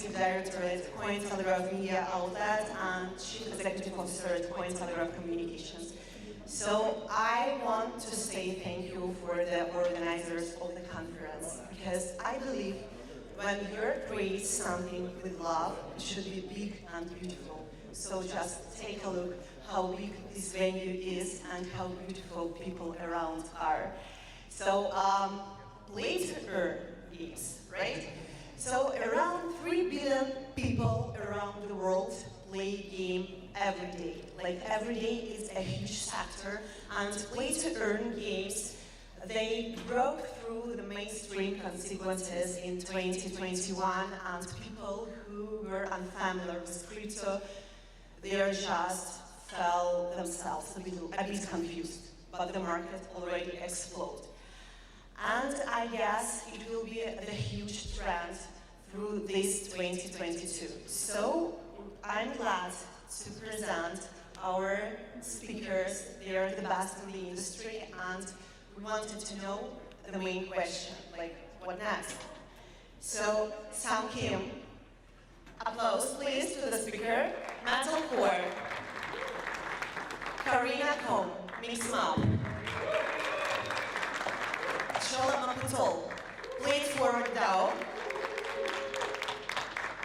Creative Director at Cointelegraph Media Outlet and Chief Executive Officer at Cointelegraph Communications. So I want to say thank you for the organizers of the conference, because I believe when you create something with love, it should be big and beautiful. So just take a look how big this venue is and how beautiful people around are. So play to earn games, right? So around 3 billion people around the world play game every day. Like every day is a huge sector, and play to earn games, they broke through the mainstream consequences in 2021, and people who were unfamiliar with crypto, they are just felt themselves a bit confused, but the market already exploded. And I guess it will be the huge trend through this 2022. So I'm glad to present our speakers. They are the best in the industry, and we wanted to know the main question, like what next? So Sam Kim, applause please to the speaker. Metalcore. Carina Kom, MixMob. Cholo Maputol, Play Forward DAO.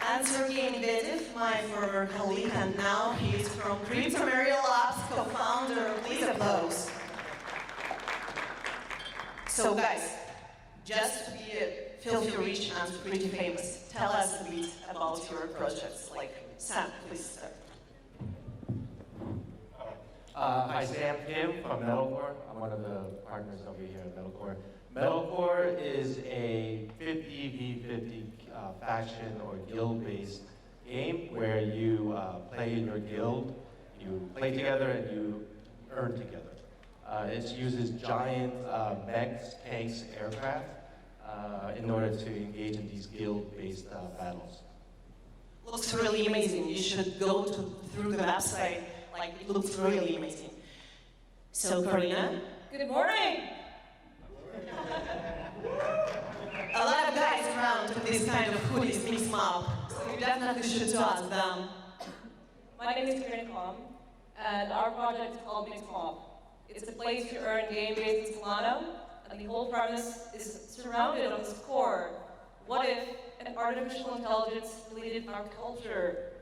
And Sergey Medvedev, my former colleague, and now he's from Crypto Mario Labs, co-founder. Please applause. So guys, just to be filthy rich and pretty famous, tell us a bit about your projects. Like Sam, please start. Hi, Sam Kim from Metalcore. I'm one of the partners over here at Metalcore. Metalcore is a 50v50 faction or guild-based game where you play in your guild, you play together, and you earn together. It uses giant mechs, tanks, aircraft in order to engage in these guild-based battles. Looks really amazing. You should go through the website. Like, it looks really amazing. So, Carina? Good morning! A lot of guys around with this kind of hoodies, MixMob. So you definitely should ask them. My name is Carina Kom, and our project is called MixMob. It's a place to earn game based in Solana, and the whole premise is surrounded on this core. What if an artificial intelligence deleted our culture?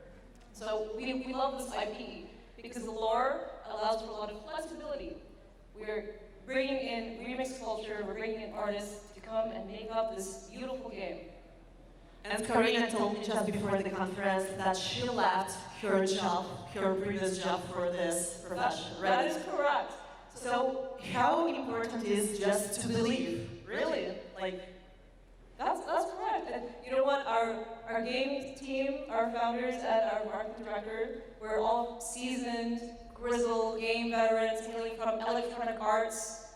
So we love this IP because the lore allows for a lot of flexibility. We're bringing in remix culture, we're bringing in artists to come and make up this beautiful game. And Carina told me just before the conference that she left her job, her previous job for this profession, right? That is correct. So how important is just to believe? Really? Like, that's correct. And you know what? Our game team, our founders and our marketing director, we're all seasoned, grizzled game veterans hailing from Electronic Arts,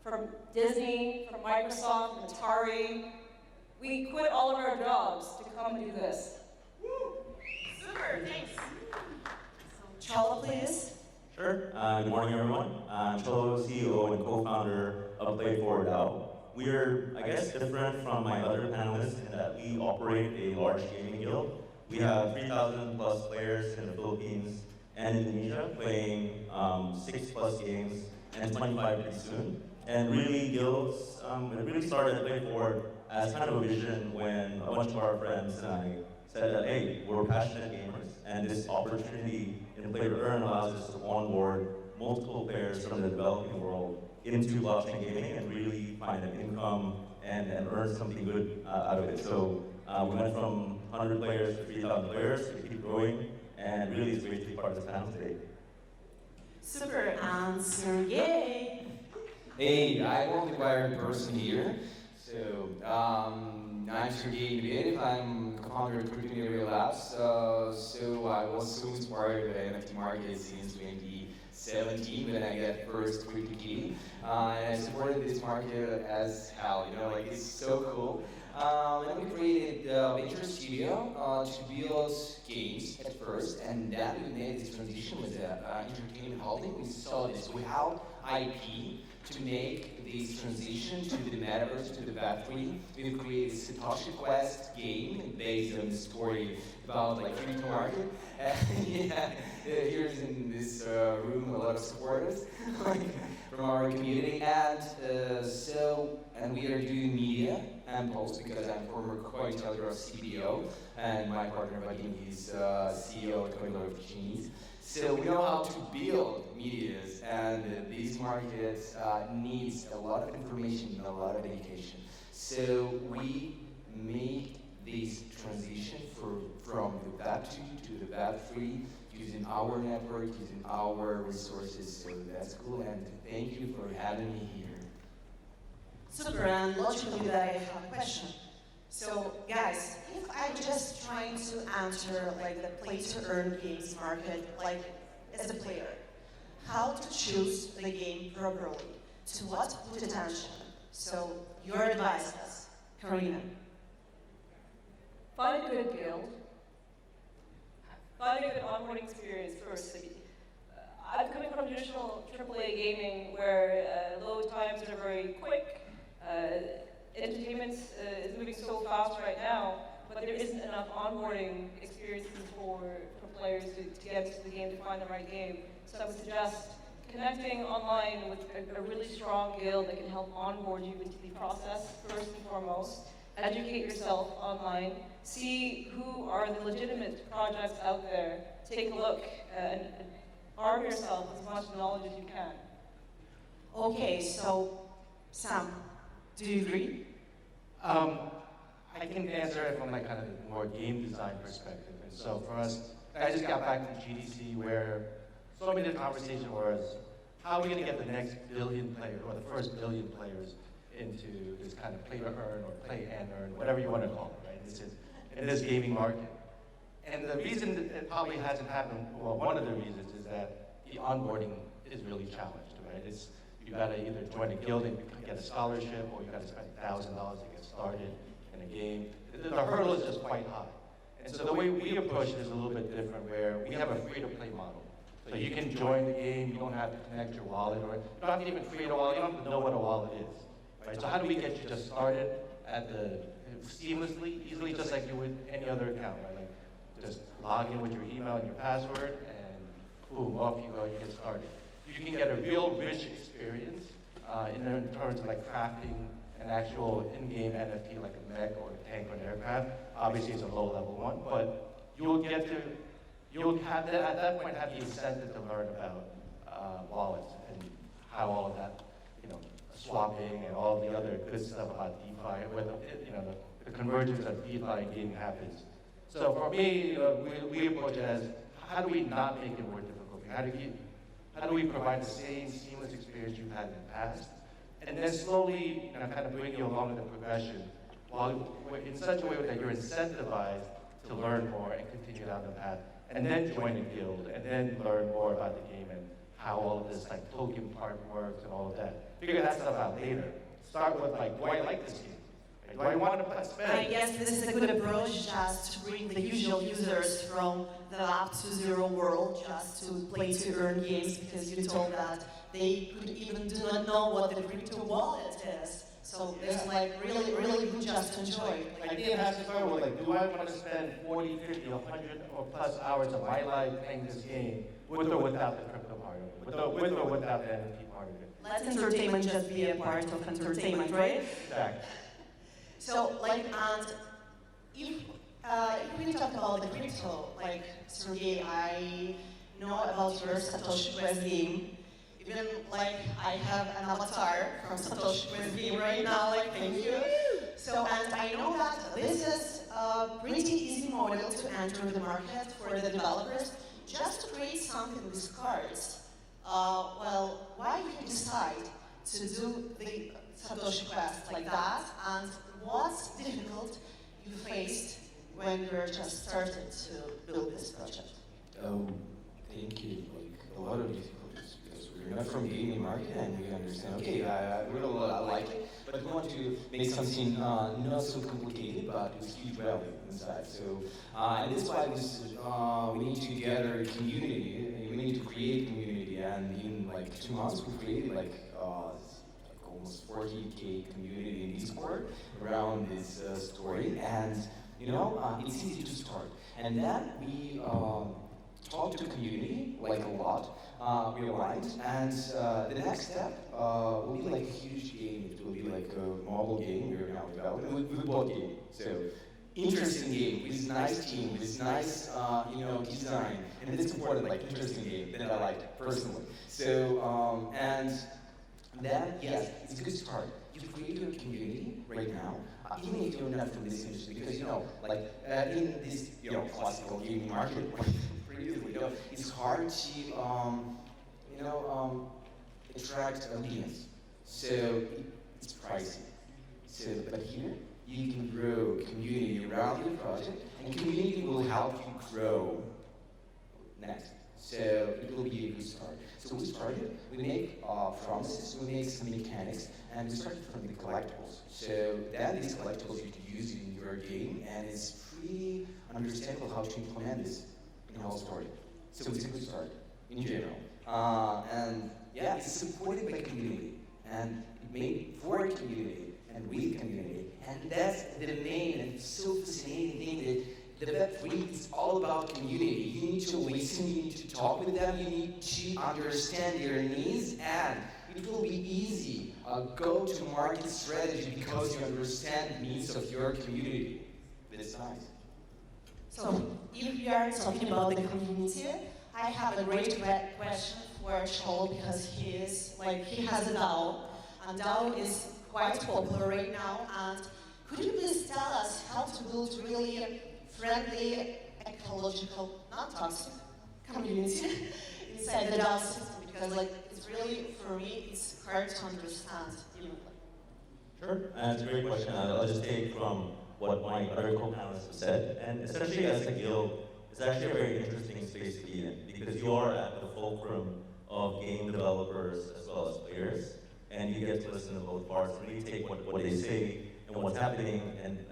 from Disney, from Microsoft, from Atari. We quit all of our jobs to come and do this. Woo. Super, thanks. Cholo, please. Sure. Good morning, everyone. I'm Cholo, CEO and co-founder of Play Forward DAO. We are, I guess, different from my other panelists in that we operate a large gaming guild. We have 3,000 plus players in the Philippines and Indonesia playing 6+ games and 25 pretty soon. And really, guilds, it really started at Play Forward as kind of a vision when a bunch of our friends and I said that, hey, we're passionate gamers, and this opportunity in Play to Earn allows us to onboard multiple players from the developing world into blockchain gaming and really find an income and earn something good out of it. So we went from 100 players to 3,000 players. We keep growing, and really it's great to be part of this panel today. Super, and Sergey. Hey, I'm only wired person here. So, I'm Sergey Medvedev. I'm co-founder of Crypto Mario Labs. So I was so inspired by the NFT market since 2017 when I got first crypto key. And I supported this market as hell. You know, like it's so cool. And we created Venture Studio to build games at first, and then we made this transition with entertainment holding. We saw this without IP to make this transition to the Metaverse, to the Web3. We created Satoshi Quest game based on the story about like crypto market. Yeah, here's in this room a lot of supporters from our community, and and we are doing media and post because I'm former Cointelegraph CBO, and my partner Vadim is CEO at Cointelegraph Genies. So we know how to build medias, and these markets needs a lot of information and a lot of education. So we made this transition from the Web 2 to the Web 3 using our network, using our resources. So that's cool, and thank you for having me here. Super, and logically that I have a question. So, guys, if I'm just trying to enter like the play-to-earn games market, like as a player, how to choose the game properly, to what put attention? So, your advice is, Carina. Find a good guild. Find a good onboarding experience first. I'm coming from traditional AAA gaming where load times are very quick. Entertainment is moving so fast right now, but there isn't enough onboarding experiences for players to get into the game, to find the right game. So I would suggest connecting online with a really strong guild that can help onboard you into the process, first and foremost. Educate yourself online. See who are the legitimate projects out there. Take a look and arm yourself with as much knowledge as you can. Okay, so Sam, do you agree? I can answer it from like kind of a more game design perspective. And so for us, I just got back from GDC where so many of the conversation was, how are we going to get the next billion players, or the first billion players into this kind of play to earn or play and earn, whatever you want to call it, right? This is in this gaming market. And the reason that it probably hasn't happened, well, one of the reasons is that the onboarding is really challenged, right? You got to either join a guild and get a scholarship, or you got to spend $1,000 to get started in a game. The hurdle is just quite high. And so the way we approach it is a little bit different, where we have a free-to-play model. So you can join the game, you don't have to connect your wallet, or you don't have to even create a wallet, you don't have to know what a wallet is. Right? So how do we get you just started seamlessly, easily, just like you would any other account, right? Like just log in with your email and your password, and boom, off you go, you get started. You can get a real rich experience in terms of like crafting an actual in-game NFT, like a mech or a tank or an aircraft. Obviously, it's a low-level one, but you'll have at that point have the incentive to learn about wallets and how all of that, swapping and all the other good stuff about DeFi, where the convergence of DeFi and gaming happens. So for me, we approach it as, how do we not make it more difficult? How do we provide the same seamless experience you've had in the past? And then slowly, kind of bring you along in the progression, while in such a way that you're incentivized to learn more and continue down the path, and then join a guild, and then learn more about the game and how all of this like token part works and all of that. Figure that stuff out later. Start with like, do I like this game? Do I want to spend? I guess this is a good approach, just to bring the usual users from the up to zero world just to play to earn games, because you told that they could even do not know what the crypto wallet is. So it's like really, really good just to enjoy. Like, the game has to start with like, do I want to spend 40, 50, 100 or plus hours of my life playing this game with or without the crypto part of it, with or without the NFT part of it? Let entertainment just be a part of entertainment, right? Exactly. So, like, and if we talk about the crypto, like, Sergey, I know about your Satoshi Quest game. Even, like, I have an avatar from Satoshi Quest game right now, like, thank you. So, and I know that this is a pretty easy model to enter the market for the developers, just to create something with cards. Well, why did you decide to do the Satoshi Quest like that, and what's difficult you faced when you just started to build this project? Thank you. Like a lot of difficulties, because we're not from gaming market and we understand, okay, I really like it, but we want to make something not so complicated, but with huge value inside. So, and that's why we need to gather community, we need to create community, and in like 2 months we created like almost 40K community in Discord around this story, and it's easy to start. And then we talk to the community like a lot, we aligned, and the next step will be like a huge game. It will be like a mobile game we're now developing with board game. So interesting game with nice team, with nice design, and it's important, like interesting game that I like personally. So and then yes, it's a good start. You create your community right now, even if you're not from this industry, because in this classical gaming market. It's hard to attract audience, so it's pricey. So, but here you can grow community around your project, and community will help you grow next. So it will be a good start. So we started. We make promises. We make some mechanics, and we started from the collectibles. So then these collectibles you can use in your game, and it's pretty understandable how to implement this in our story. So it's a good start in general. And yeah, it's supported by community and made for community and with community. And that's the main and so fascinating thing that the Web3 is all about community. You need to listen, you need to talk with them, you need to understand their needs, and it will be easy go-to-market strategy because you understand the needs of your community. That's nice. So, if we are talking about the community, I have a great question for Cholo because he has a DAO, and DAO is quite popular right now. And could you please tell us how to build really friendly, ecological, not toxic community inside the DAO system? Because it's really, for me, it's hard to understand. Sure, that's a great question. I'll just take from what my other co-panelists have said. And essentially, as a guild, it's actually a very interesting space to be in because you are at the fulcrum of game developers as well as players, and you get to listen to both parts, really take what they say and what's happening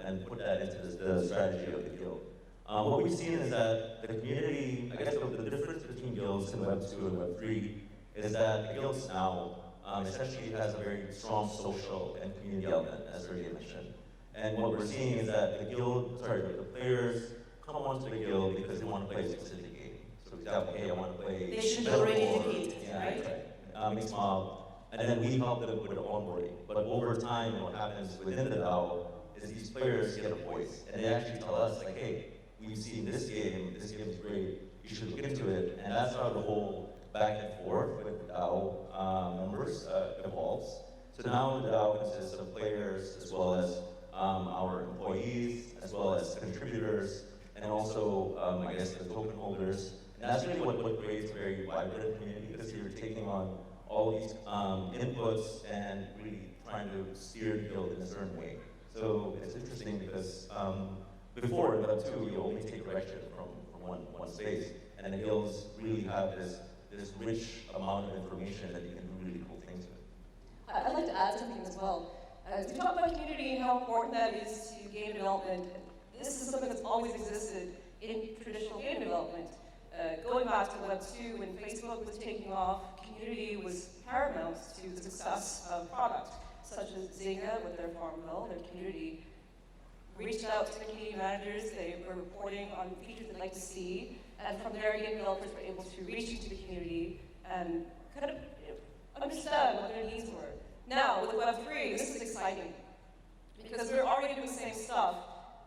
and put that into the strategy of the guild. What we've seen is that the community, I guess the difference between guilds in Web 2 and Web 3 is that the guilds now essentially has a very strong social and community element, as Sergey mentioned. And what we're seeing is that the players come onto the guild because they want to play a specific game. So for example, hey, I want to play. They should be already educated, right? MixMob, and then we help them with the onboarding. But over time, what happens within the DAO is these players get a voice, and they actually tell us like, hey, we've seen this game is great, you should look into it. And that's how the whole back and forth with the DAO members evolves. So now the DAO consists of players as well as our employees, as well as contributors, and also, I guess, the token holders. And that's really what creates a very vibrant community because you're taking on all these inputs and really trying to steer the guild in a certain way. So it's interesting because before in Web 2, you only take direction from one space, and the guilds really have this rich amount of information that you can do really cool things with. I'd like to add something as well. We talk about community and how important that is to game development. This is something that's always existed in traditional game development. Going back to Web 2, when Facebook was taking off, community was paramount to the success of product, such as Zynga with their Farmville. Their community reached out to the community managers. They were reporting on features they'd like to see, and from there, game developers were able to reach into the community and kind of understand what their needs were. Now, with Web3, this is exciting because we're already doing the same stuff,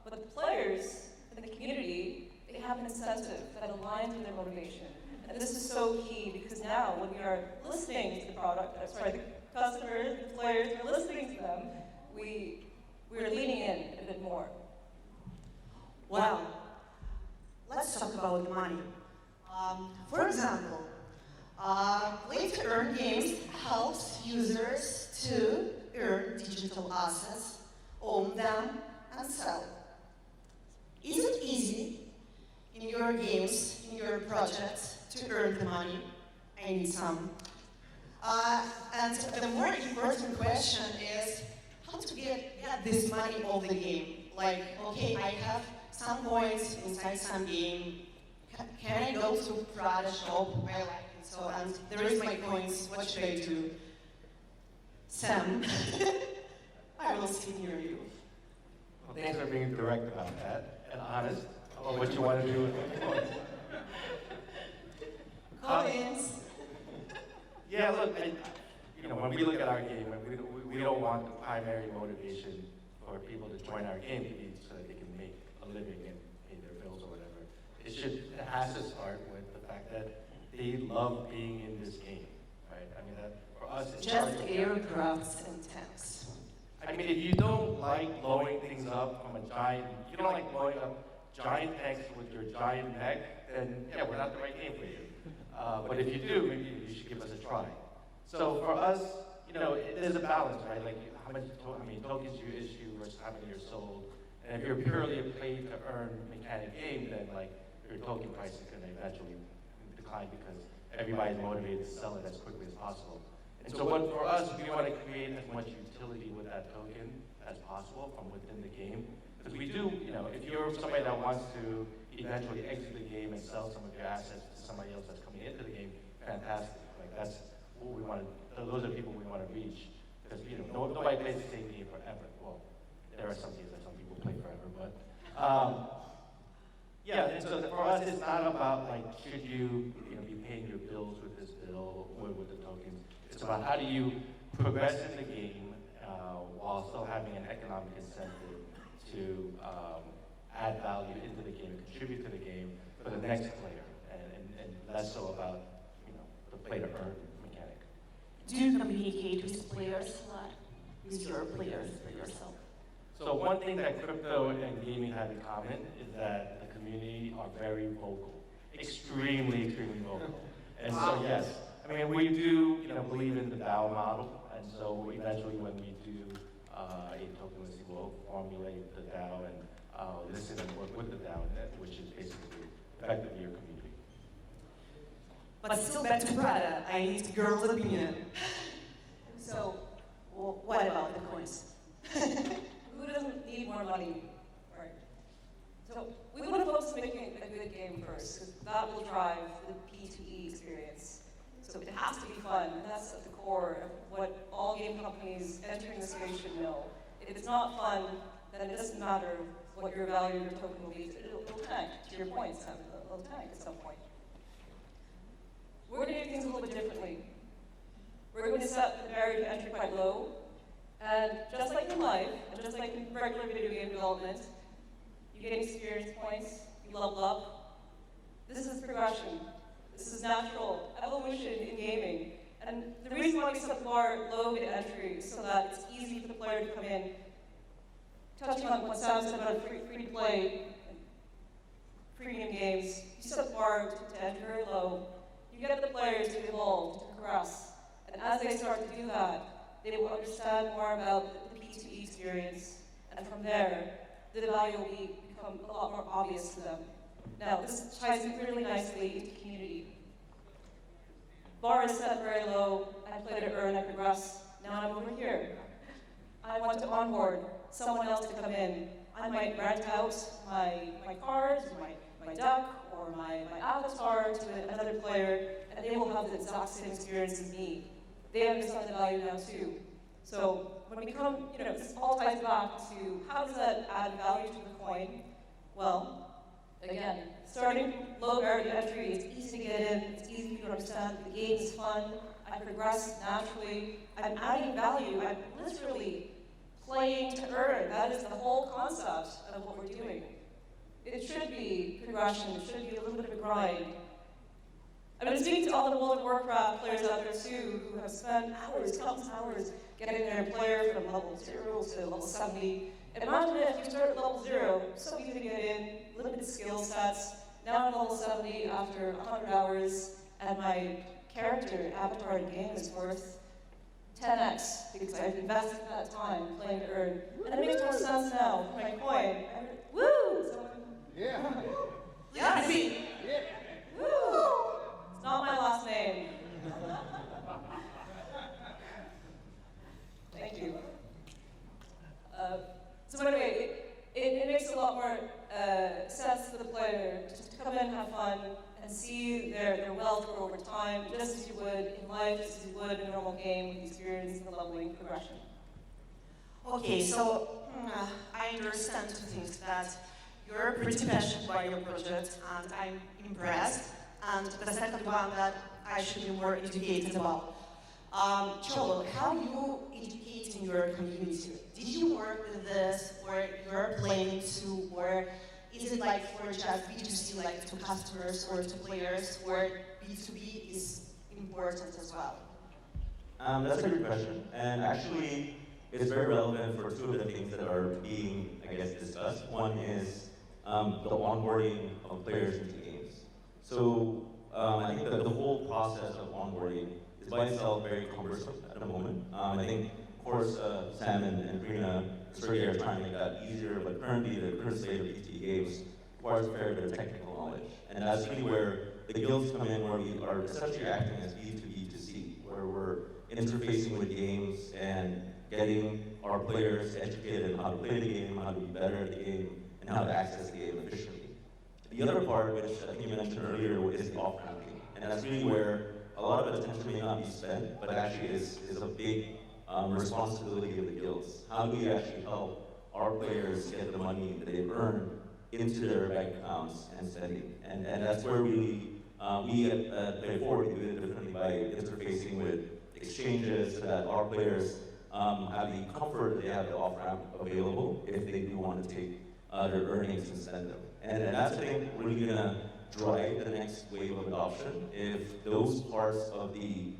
but the players in the community, they have an incentive that aligns with their motivation. And this is so key because now when we are listening to the the customers, the players, we're listening to them, we're leaning in a bit more. Wow. Let's talk about money. For example, play-to-earn games helps users to earn digital assets, own them, and sell. Is it easy in your games, in your projects, to earn the money? I need some And the more important question is how to get this money of the game. Like, okay, I have some coins inside some game. Can I go to Prada shop? I like it. So, and there is my coins. What should I do? Sam, I will sit near you. Well, thanks for being direct about that and honest about what you want to do with the coins. Coins. Yeah, look, when we look at our game, we don't want the primary motivation for people to join our game to be so that they can make a living and pay their bills or whatever. It has to start with the fact that they love being in this game, right? I mean, that for us, it's Just aircrafts and tanks. I mean, if you don't like blowing things up from a giant, if you don't like blowing up giant tanks with your giant mech, then yeah, we're not the right game for you. But if you do, maybe you should give us a try. So for us, there's a balance, right? Like how many tokens you issue versus how many you're sold. And if you're purely a play-to-earn mechanic game, then like your token price is going to eventually decline because everybody's motivated to sell it as quickly as possible. And so for us, we want to create as much utility with that token as possible from within the game. Because we do, if you're somebody that wants to eventually exit the game and sell some of your assets to somebody else that's coming into the game, fantastic. Like that's what we want to, those are people we want to reach. Because nobody plays the same game forever. Well, there are some games that some people play forever, but yeah. And so for us, it's not about like should you be paying your bills with this bill or with the tokens. It's about how do you progress in the game while still having an economic incentive to add value into the game, contribute to the game for the next player, and less so about the play-to-earn mechanic. Do you communicate with players a lot? With your players, for yourself? So one thing that crypto and gaming have in common is that the community are very vocal, extremely vocal. And so yes, I mean we do believe in the DAO model, and so eventually when we do a token listing, we'll formulate the DAO and listen and work with the DAO, which is basically effectively your community. But still back to Prada, I need girl's opinion. So, what about the coins? Who doesn't need more money? Right. So we want to focus on making a good game first, because that will drive the P2E experience. So it has to be fun, and that's at the core of what all game companies entering the space should know. If it's not fun, then it doesn't matter what your value of your token will be. It'll tank, to your point, Sam. It'll tank at some point. We're going to do things a little bit differently. We're going to set the barrier to entry quite low, and just like in life, and just like in regular video game development, you get experience points, you level up. This is progression. This is natural evolution in gaming. And the reason why we set the bar low to entry is so that it's easy for the player to come in. Touching on what Sam said about free-to-play and premium games, you set the bar to enter very low. You get the players to evolve, to progress. And as they start to do that, they will understand more about the P2E experience. And from there, the value will become a lot more obvious to them. Now, this ties in really nicely into community. Bar is set very low. I play to earn, I progress. Now I'm over here. I want to onboard someone else to come in. I might rent out my cards, or my duck, or my avatar to another player, and they will have the exact same experience as me. They understand the value now too. So when we come, this all ties back to how does that add value to the coin? Well, again, starting low barrier to entry, it's easy to get in, it's easy for you to understand, the game is fun, I progress naturally, I'm adding value, I'm literally playing to earn. That is the whole concept of what we're doing. It should be progression, it should be a little bit of a grind. I've been speaking to all the World of Warcraft players out there too, who have spent hours, countless hours, getting their player from level 0 to level 70. Imagine if you start at level 0, so easy to get in, limited skill sets. Now I'm level 70 after 100 hours, and my character, avatar in game is worth 10x, because I've invested that time playing to earn. And it makes more sense now for my coin. Woo! Yeah. Yes! Woo! It's not my last name. as you would in a normal game with experience and leveling progression. Okay, so I understand two things, that you're pretty passionate by your project, and I'm impressed. And the second one that I should be more educated about. Cholo, how you educating your community? Did you work with this, or you're planning to, or is it like for just B2C, like to customers or to players, or B2B is important as well? That's a good question, and actually, it's very relevant for two of the things that are being, I guess, discussed. One is the onboarding of players into games. So I think that the whole process of onboarding is by itself very cumbersome at the moment. I think, of course, Sam and Carina, Sergey are trying to make that easier, but currently the current state of PT games requires a fair bit of technical knowledge. And that's really where the guilds come in, where we are essentially acting as B2B2C, where we're interfacing with games and getting our players educated on how to play the game, how to be better at the game, and how to access the game efficiently. The other part, which I think you mentioned earlier, is the off-ramping. And that's really where a lot of attention may not be spent, but actually is a big responsibility of the guilds. How do we actually help our players get the money that they've earned into their bank accounts and spending? And that's where really we at Play Forward do it differently by interfacing with exchanges so that our players have the comfort that they have the off-ramp available if they do want to take their earnings and spend them. And that's, I think, really going to drive the next wave of adoption if those parts of the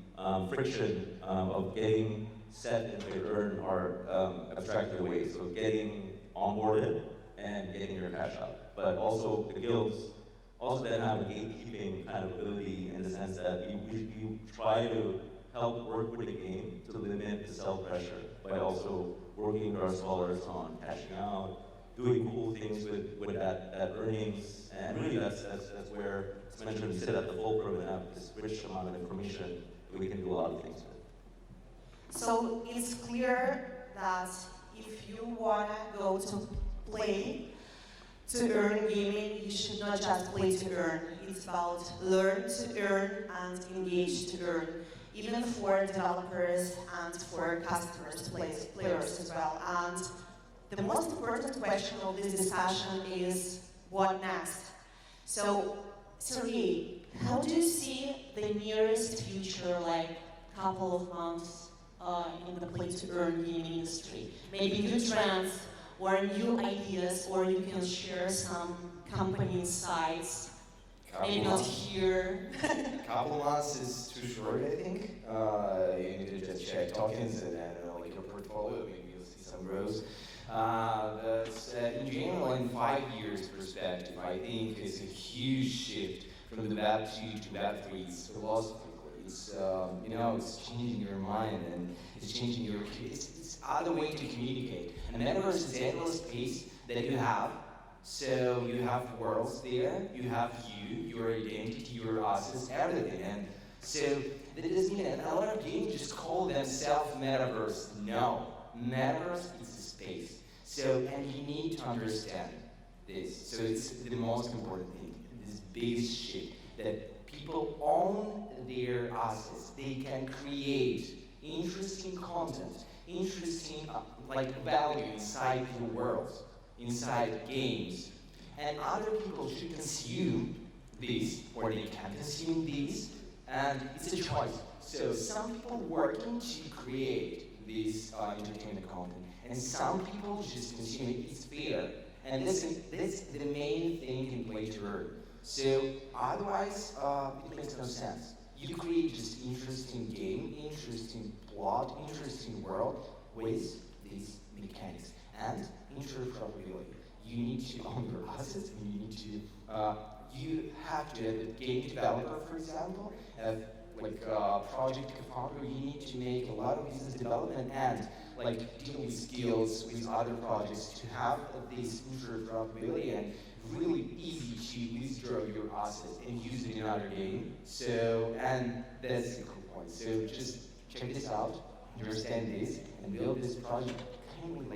friction of getting set and to earn are abstracted away. So getting onboarded and getting your cash out. But also the guilds also then have a gatekeeping kind of ability in the sense that we try to help work with the game to limit the sell pressure by also working with our scholars on cashing out, doing cool things with that earnings, and really that's where it's mentioned we sit at the fulcrum and have this rich amount of information that we can do a lot of things with. So it's clear that if you wanna go to play to earn gaming, you should not just play to earn. It's about learn to earn and engage to earn, even for developers and for customers, players as well. And the most important question of this discussion is what next? So, Sergey, how do you see the nearest future, like couple of months in the play-to-earn gaming industry? Maybe new trends or new ideas, or you can share some company insights. Maybe not here. Couple months is too short, I think. You need to just check tokens and then like your portfolio, maybe you'll see some growth. But in general, in 5 years perspective, I think it's a huge shift from the Web 2 to Web 3's philosophically. It's it's changing your mind and it's changing your. It's other way to communicate. And Metaverse is the endless space that you have. So you have worlds there, you have your identity, your assets, everything. And so that doesn't mean, and a lot of games just call themselves Metaverse. No, Metaverse is a space. So, and you need to understand this. So it's the most important thing, this base shift, that people own their assets. They can create interesting content, interesting value inside the world, inside games. And other people should consume these, or they can consume these, and it's a choice. So some people working to create this entertainment content, and some people just consume it. It's fair, and this the main thing in play to earn. So otherwise, it makes no sense. You create just interesting game, interesting plot, interesting world with these mechanics and interoperability. You need to own your assets, and you need to. You have to, as a game developer, for example, have project co-founder. You need to make a lot of business development and deal with skills with other projects to have this interoperability and really easy to withdraw your assets and use it in another game. So, and that's the cool point. So just check this out, understand this, and build this project kind of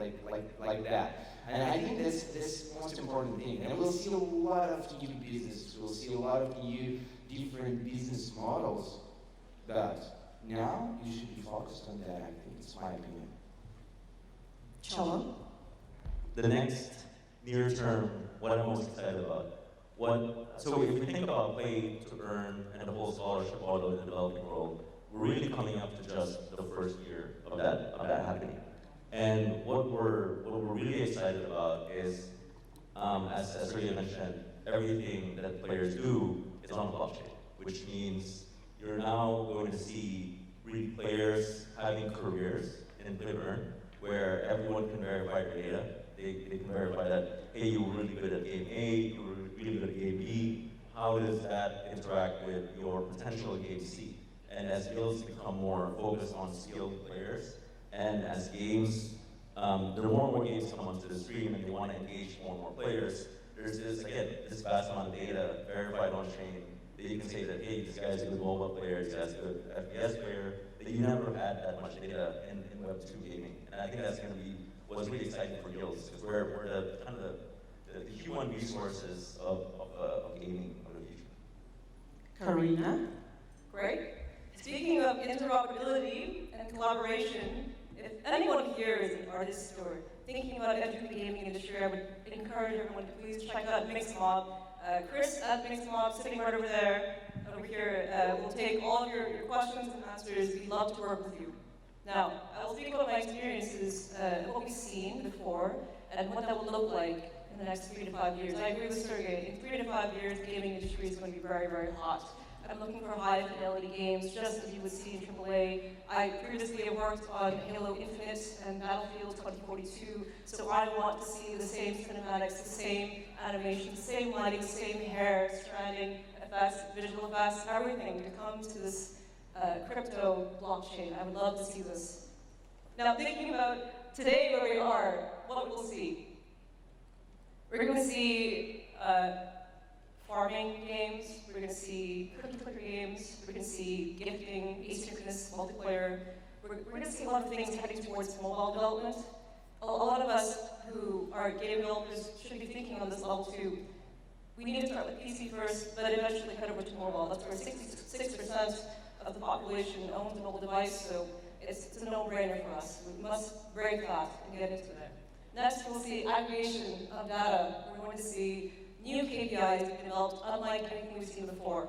like that. And I think that's the most important thing. And we'll see a lot of new businesses. We'll see a lot of new different business models. But now you should be focused on that. I think it's my opinion. Cholo? The next near term, what I'm most excited about. So if we think about play to earn and the whole scholarship model in the developing world, we're really coming up to just the first year of that happening. And what we're really excited about is, as Sergey mentioned, everything that players do is on blockchain, which means you're now going to see really players having careers in play to earn, where everyone can verify their data. They can verify that, hey, you were really good at game A, you were really good at game B. How does that interact with your potential game C? And as guilds become more focused on skilled players, and as games, there are more and more games come onto the stream and they want to engage more and more players, there's this vast amount of data verified on chain that you can say that, hey, this guy's a good mobile player, this guy's a good FPS player, that you never had that much data in Web2 gaming. And I think that's going to be what's really exciting for guilds, because we're the kind of the human resources of gaming of the future. Carina? Great. Speaking of interoperability and collaboration, if anyone here is an artist or thinking about entering the gaming industry, I would encourage everyone to please check out MixMob. Chris at MixMob, sitting right over there, over here, will take all of your questions and answers. We'd love to work with you. Now, I'll speak about my experiences, what we've seen before, and what that will look like in the next 3 to 5 years. I agree with Sergey. In 3 to 5 years, the gaming industry is going to be very, very hot. I'm looking for high-fidelity games, just as you would see in AAA. I previously have worked on Halo Infinite and Battlefield 2042, so I want to see the same cinematics, the same animation, the same lighting, the same hair, stranding effects, visual effects, everything to come to this crypto blockchain. I would love to see this. Now, thinking about today where we are, what we'll see. We're going to see farming games, we're going to see cookie clicker games, we're going to see gifting, asynchronous multiplayer. We're going to see a lot of things heading towards mobile development. A lot of us who are game developers should be thinking on this level too. We need to start with PC first, but eventually head over to mobile. That's where 66% of the population owns a mobile device, so it's a no-brainer for us. We must break that and get into there. Next, we'll see aggregation of data. We're going to see new KPIs being developed, unlike anything we've seen before.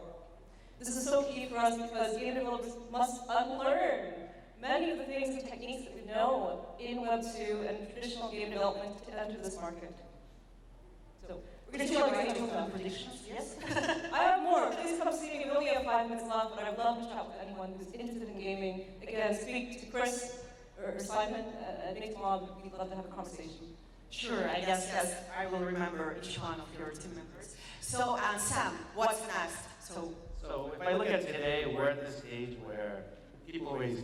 This is so key for us because game developers must unlearn many of the things and techniques that we know in Web2 and traditional game development to enter this market. So we're going to see our examples. Predictions, yes? I have more. Please come see me. We only have 5 minutes left, but I'd love to chat with anyone who's interested in gaming. Again, speak to Chris or Simon at MixMob. We'd love to have a conversation. Sure, I guess I will remember each one of your team members. So, Sam, what's next? So if I look at today, we're at the stage where people raise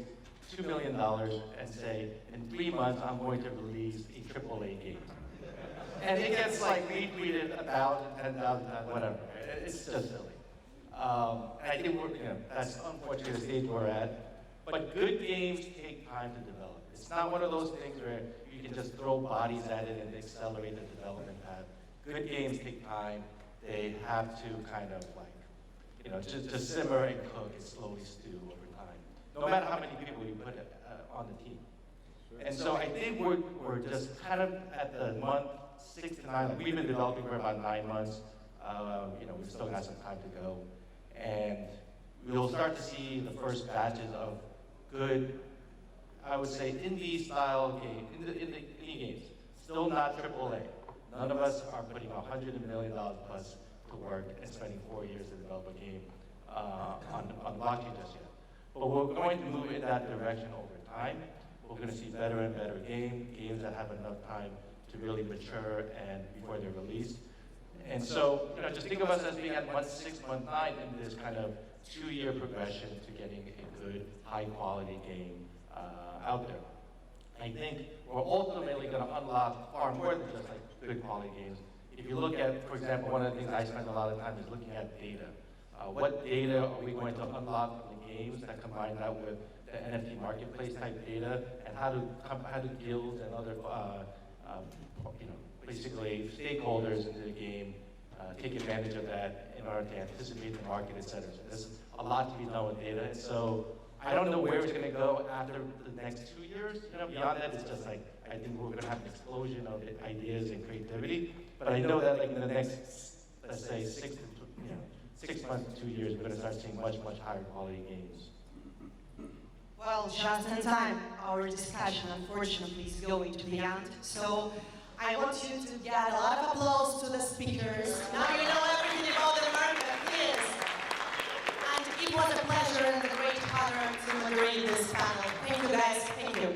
$2 million and say, in 3 months, I'm going to release a AAA game. And it gets like retweeted 1,000, 10,000 times, whatever. It's just silly. And I think that's unfortunately the stage we're at. But good games take time to develop. It's not one of those things where you can just throw bodies at it and accelerate the development path. Good games take time. They have to kind of like, just simmer and cook and slowly stew over time. No matter how many people you put on the team. And so I think we're just kind of at the month 6 to 9. We've been developing for about 9 months. We've still got some time to go. And we'll start to see the first batches of good, I would say, indie-style games, indie games. Still not AAA. None of us are putting $100 million plus to work and spending 4 years to develop a game on blockchain just yet. But we're going to move in that direction over time. We're going to see better and better games that have enough time to really mature and before they're released. And so, just think of us as being at month 6, month 9 in this kind of 2-year progression to getting a good, high-quality game out there. I think we're ultimately going to unlock far more than just like good quality games. If you look at, for example, one of the things I spend a lot of time is looking at data. What data are we going to unlock from the games that combine that with the NFT marketplace type data, and how do guilds and other basically stakeholders in the game take advantage of that in order to anticipate the market, et cetera. So there's a lot to be done with data. And so I don't know where it's going to go after the next 2 years. Beyond that, it's just like, I think we're going to have an explosion of ideas and creativity. But I know that like in the next, let's say, 6 months to 2 years, we're going to start seeing much, much higher quality games. Well, just in time, our discussion, unfortunately, is going to the end. So I want you to get a lot of applause to the speakers. Now you know everything about the market is. And it was a pleasure and a great honor to moderate this panel. Thank you, guys. Thank you.